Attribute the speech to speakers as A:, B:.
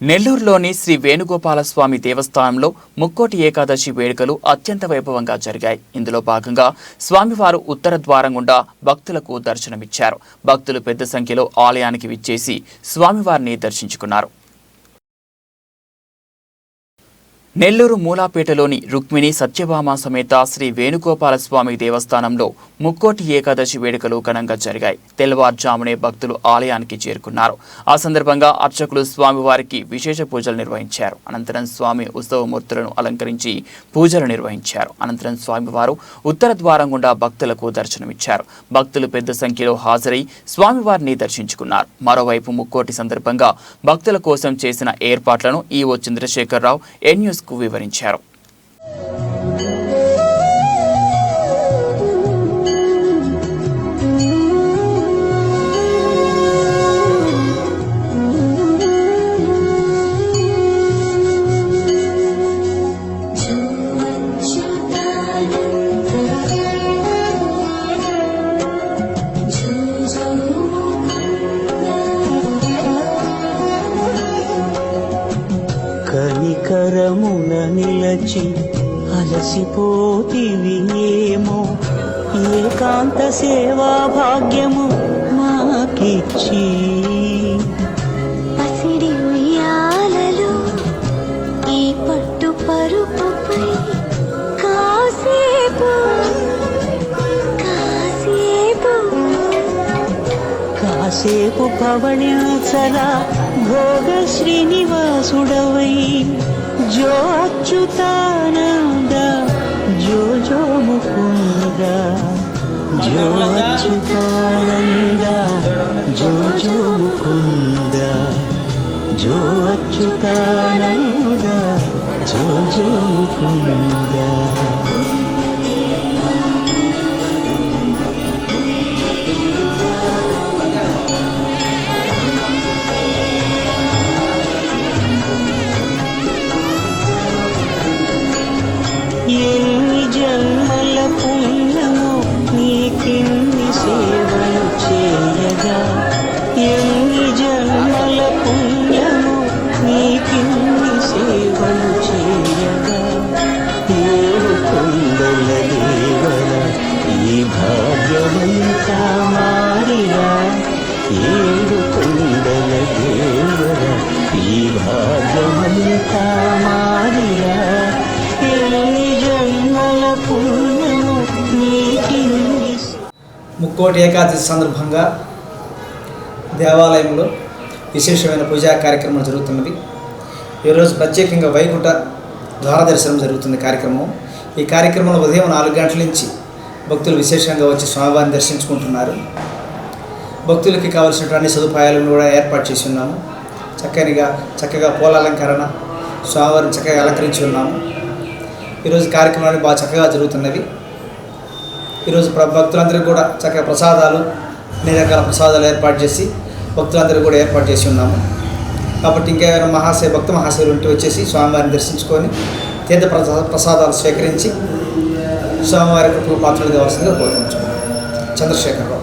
A: నెల్లూరులోని శ్రీ వేణుగోపాలస్వామి దేవస్థానంలో ముక్కోటి ఏకాదశి వేడుకలు అత్యంత వైభవంగా జరిగాయి. ఇందులో భాగంగా స్వామివారు ఉత్తర ద్వారం గుండా భక్తులకు దర్శనమిచ్చారు. భక్తులు పెద్ద సంఖ్యలో ఆలయానికి విచ్చేసి స్వామివారిని దర్శించుకున్నారు. నెల్లూరు మూలాపేటలోని రుక్మిణి సత్యభామ సమేత శ్రీ వేణుగోపాలస్వామి దేవస్థానంలో ముక్కోటి ఏకాదశి వేడుకలు ఘనంగా జరిగాయి. తెల్లవారుజామునే భక్తులు ఆలయానికి చేరుకున్నారు. ఆ సందర్భంగా అర్చకులు స్వామివారికి విశేష పూజలు నిర్వహించారు. అనంతరం స్వామి ఉత్సవమూర్తులను అలంకరించి పూజలు నిర్వహించారు. అనంతరం స్వామివారు ఉత్తర ద్వారం గుండా భక్తులకు దర్శనమిచ్చారు. భక్తులు పెద్ద సంఖ్యలో హాజరై స్వామివారిని దర్శించుకున్నారు. మరోవైపు ముక్కోటి సందర్భంగా భక్తుల కోసం చేసిన ఏర్పాట్లను ఈవో చంద్రశేఖరరావు ఎన్యూస్ కు వివరించారు.
B: కనికరమున నిలచి అలసిపోతివి ఏమో, ఏకాంత సేవా భాగ్యము మాకిచ్చి
C: పసిడి ఉయ్యాలలో ఈ పట్టు పరుపుపై కాసేపు కాసేపు
B: కాసేపు పవళించరా భోగ శ్రీనివాసుడవై, జో అచ్యుతానంద జో జో ముకుంద, జో అచ్యుతానంద జో జో ముకుంద, జో అచ్యుతానంద జో జో ముకుంద. ఎన్ని జన్మల పుణ్యము నీకిన్ని సేవలు చేయగా, ఎన్ని జన్మల పుణ్యము నీకిన్ని సేవలు చేయగా, ఏడు కొండల దేవర ఈ భాగ్యమంతా మారిరా, ఏడు కొండల దేవర ఈ భాగ్యమంతా మారిరా.
D: ముక్కోటి ఏకాదశి సందర్భంగా దేవాలయంలో విశేషమైన పూజా కార్యక్రమం జరుగుతున్నది. ఈరోజు ప్రత్యేకంగా వైకుంఠ ద్వార దర్శనం జరుగుతుంది కార్యక్రమం. ఈ కార్యక్రమంలో ఉదయం 4 గంటల నుంచి భక్తులు విశేషంగా వచ్చి స్వామివారిని దర్శించుకుంటున్నారు. భక్తులకి కావాల్సినటువంటి అన్ని సదుపాయాలను కూడా ఏర్పాటు చేసి ఉన్నాము. చక్కగా పూలాలంకరణ స్వామివారిని చక్కగా అలంకరించి ఉన్నాము. ఈరోజు కార్యక్రమాలు బాగా చక్కగా జరుగుతున్నవి. ఈరోజు భక్తులందరికీ కూడా చక్కగా ప్రసాదాలు, అన్ని రకాల ప్రసాదాలు ఏర్పాటు చేసి భక్తులందరికీ కూడా ఏర్పాటు చేసి ఉన్నాము. కాబట్టి ఇంకేమైనా భక్త మహాశయులు ఉంటే వచ్చేసి స్వామివారిని దర్శించుకొని తీర్థ ప్రసాదాలు స్వీకరించి స్వామివారి కృపకు పాత్రలు కావాల్సిందిగా కోరుకుంటున్నాము. చంద్రశేఖర్.